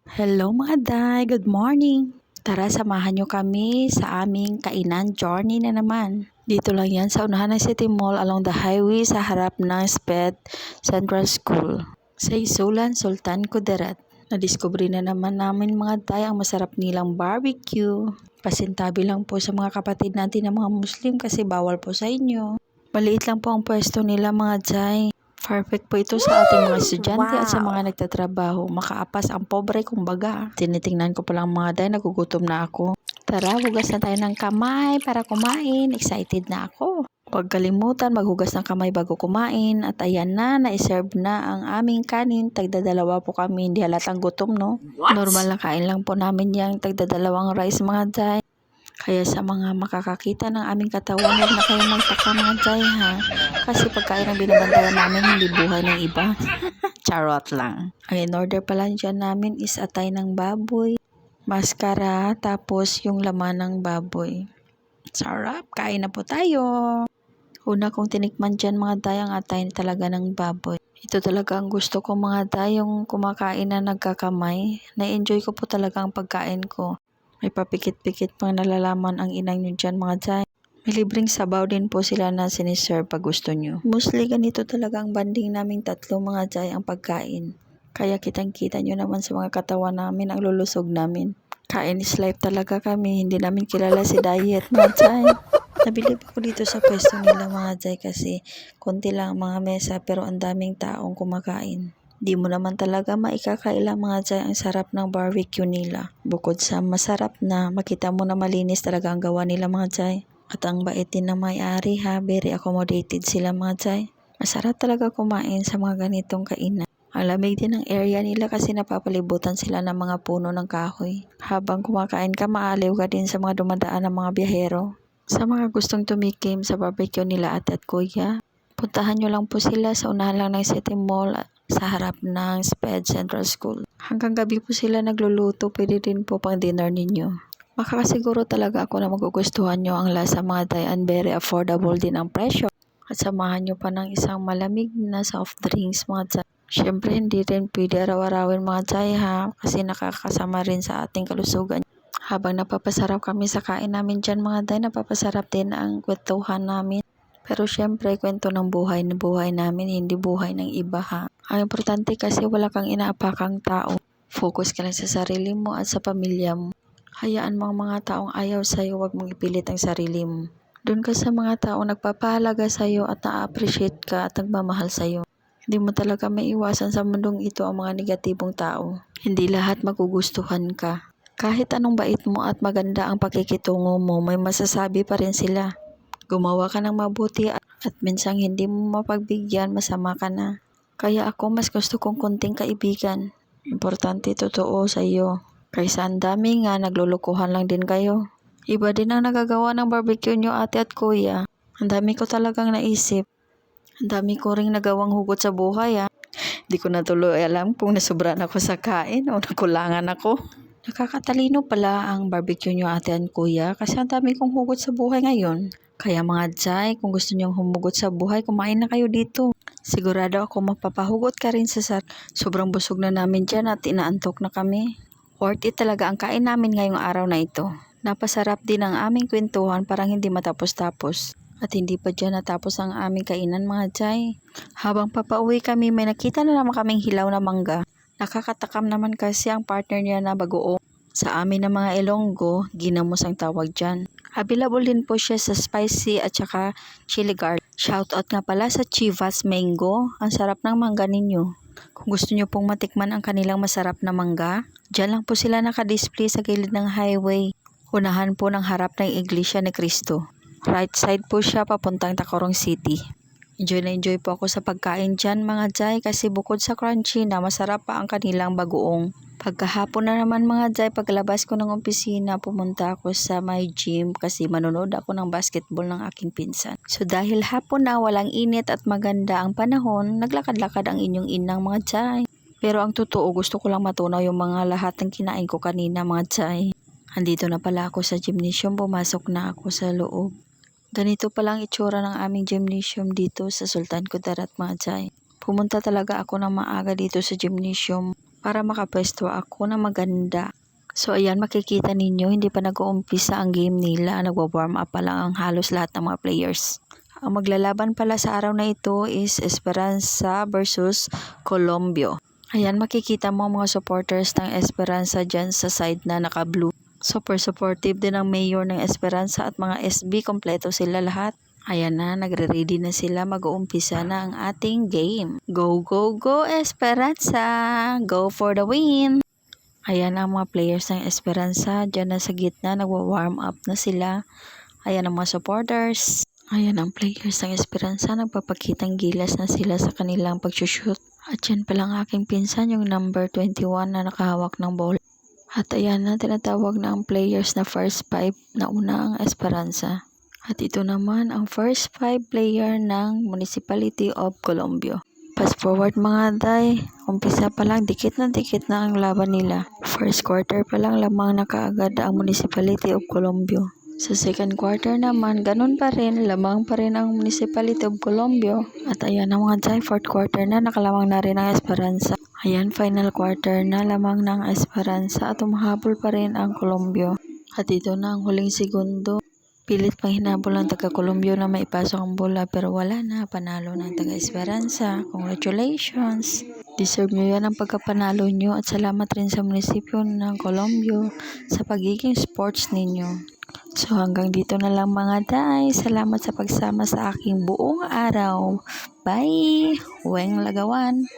Hello mga day, good morning! Tara samahan nyo kami sa aming kainan journey na naman. Dito lang yan sa unahan ng City Mall along the highway sa harap ng SPED Central School. Sa Isulan, Sultan Kudarat. Nadiskubre na naman namin mga day ang masarap nilang barbecue. Pasintabi lang po sa mga kapatid natin na mga Muslim kasi bawal po sa inyo. Maliit lang po ang pwesto nila mga day. Perfect po ito sa ating mga estudyante at sa mga nagtatrabaho. Makaapas ang pobre kumbaga. Tinitingnan ko palang mga day, nagugutom na ako. Tara, hugas na tayo ng kamay para kumain. Excited na ako. Huwag kalimutan maghugas ng kamay bago kumain. At ayan na, na-serve na ang aming kanin. Tagdadalawa po kami, hindi halatang gutom no. Normal na kain lang po namin yung tagdadalawang rice mga day. Kaya sa mga makakakita ng aming katawan, huwag na kayo magtaka mga day ha. Kasi pagkain ang binabantayan namin, hindi buhay ng iba. Charot lang. Ang in-order pala dyan namin is atay ng baboy, maskara, tapos yung laman ng baboy. Sarap, kain na po tayo. Una kong tinikman dyan mga day ang atay talaga ng baboy. Ito talaga ang gusto ko mga day, yung kumakain na nagkakamay. Na-enjoy ko po talaga ang pagkain ko. May papikit-pikit pang nalalaman ang inang nyo dyan mga day. May libreng sabaw din po sila na siniserve pag gusto nyo. Mostly ganito talaga ang banding naming tatlo mga day ang pagkain. Kaya kitang-kita nyo naman sa mga katawan namin ang lulusog namin. Kain is life talaga kami, hindi namin kilala si diet mga day. Nabilib ako dito sa pwesto nila mga day kasi konti lang ang mga mesa pero ang daming taong kumakain. Di mo naman talaga maikakaila mga day ang sarap ng barbecue nila. Bukod sa masarap na, makita mo na malinis talaga ang gawa nila mga day. At ang bait din ng may-ari ha, very accommodated sila mga day. Masarap talaga kumain sa mga ganitong kainan. Ang lamig din ng area nila kasi napapalibutan sila ng mga puno ng kahoy. Habang kumakain ka, maaliw ka din sa mga dumadaan ng mga biyahero. Sa mga gustong tumikim sa barbecue nila ate at kuya, puntahan nyo lang po sila sa unahan lang ng City Mall sa harap ng SPED Central School. Hanggang gabi po sila nagluluto, pwede din po pang dinner ninyo. Makakasiguro talaga ako na magugustuhan nyo ang lasa mga day and very affordable din ang presyo. At samahan nyo pa ng isang malamig na soft drinks mga day. Siyempre hindi rin pwede araw-arawin mga day ha, kasi nakakasama rin sa ating kalusugan. Habang napapasarap kami sa kain namin dyan mga day, napapasarap din ang kwentuhan namin. Pero syempre, kwento ng buhay namin, hindi buhay ng iba ha. Ang importante kasi wala kang inaapakang tao. Focus ka lang sa sarili mo at sa pamilya mo. Hayaan mo ang mga taong ayaw sa'yo, huwag mong ipilit ang sarili mo. Doon ka sa mga taong nagpapahalaga sa'yo at na-appreciate ka at nagmamahal sa'yo. Hindi mo talaga maiwasan sa mundong ito ang mga negatibong tao. Hindi lahat magugustuhan ka. Kahit anong bait mo at maganda ang pakikitungo mo, may masasabi pa rin sila. Gumawa ka ng mabuti at minsang hindi mo mapagbigyan, masama ka na. Kaya ako mas gusto kong konting kaibigan. Importante totoo sa iyo. Kaysa ang dami nga, naglulukuhan lang din kayo. Iba din ang nagagawa ng barbecue nyo ate at kuya. Ang dami ko talagang naisip. Ang dami ko ring nagawang hugot sa buhay ha. Di ko na tuloy alam kung nasobran ako sa kain o nakulangan ako. Nakakatalino pala ang barbecue nyo ate at kuya kasi ang dami kong hugot sa buhay ngayon. Kaya mga day, kung gusto nyong humugot sa buhay, kumain na kayo dito. Sigurado ako mapapahugot ka rin sa sobrang busog na namin dyan at inaantok na kami. Worth it talaga ang kain namin ngayong araw na ito. Napasarap din ang aming kwentuhan, parang hindi matapos-tapos. At hindi pa dyan natapos ang aming kainan mga day. Habang papauwi kami, may nakita na naman kaming hilaw na mangga. Nakakatakam naman kasi ang partner niya na bagoong. Sa amin ng mga Ilonggo, ginamos ang tawag dyan. Available din po siya sa spicy at saka chili garlic. Shoutout nga pala sa Chivas Mango. Ang sarap ng mangga ninyo. Kung gusto nyo pong matikman ang kanilang masarap na mangga, dyan lang po sila nakadisplay sa gilid ng highway. Unahan po ng harap ng Iglesia ni Cristo. Right side po siya papuntang Tacurong City. Enjoy na enjoy po ako sa pagkain dyan mga day kasi bukod sa crunchy na masarap pa ang kanilang bagoong. Pagkahapon na naman mga day, paglabas ko ng opisina, pumunta ako sa my gym kasi manonood ako ng basketball ng aking pinsan. So dahil hapon na walang init at maganda ang panahon, naglakad-lakad ang inyong inang mga day. Pero ang totoo, gusto ko lang matunaw yung mga lahat ng kinain ko kanina mga day. Andito na pala ako sa gymnasium, pumasok na ako sa loob. Ganito palang itsura ng aming gymnasium dito sa Sultan Kudarat mga day. Pumunta talaga ako ng maaga dito sa gymnasium para makapwesto ako na maganda. So ayan, makikita ninyo, hindi pa nag-uumpisa ang game nila. Nagwa-warm up pa lang ang halos lahat ng mga players. Ang maglalaban pala sa araw na ito is Esperanza versus Colombio. Ayan, makikita mo mga supporters ng Esperanza dyan sa side na naka-blue. Super supportive din ang mayor ng Esperanza at mga SB, kompleto sila lahat. Ayan na, nagre-ready na sila, mag-uumpisa na ang ating game. Go, go, go Esperanza! Go for the win! Ayan ang mga players ng Esperanza, dyan na sa gitna, nagwa-warm up na sila. Ayan ang mga supporters. Ayan ang players ng Esperanza, nagpapakitang gilas na sila sa kanilang pag-shoot. At yan palang aking pinsan, yung number 21 na nakahawak ng ball. At ayan na, tinatawag na ang players na first 5 na una ang Esperanza. At ito naman ang first 5 player ng Municipality of Colombio. Fast forward mga day, umpisa pa lang, dikit na ang laban nila. First quarter pa lang, lamang na kaagad ang Municipality of Colombio. Sa second quarter naman, ganun pa rin, lamang pa rin ang Municipality of Colombio. At ayan na mga day, fourth quarter na, nakalamang na rin ang Esperanza. Ayan, final quarter na, lamang na ang Esperanza at umahabol pa rin ang Colombio. At ito na ang huling segundo. Pilit pang hinabol ng taga-Colombio na maipasok ang bola pero wala na, panalo ng taga-Esperanza. Congratulations! Deserve nyo yan ang pagkapanalo nyo at salamat rin sa munisipyo ng Colombio sa pagiging sports ninyo. So hanggang dito na lang mga day. Salamat sa pagsama sa aking buong araw. Bye! Weng Lagawan!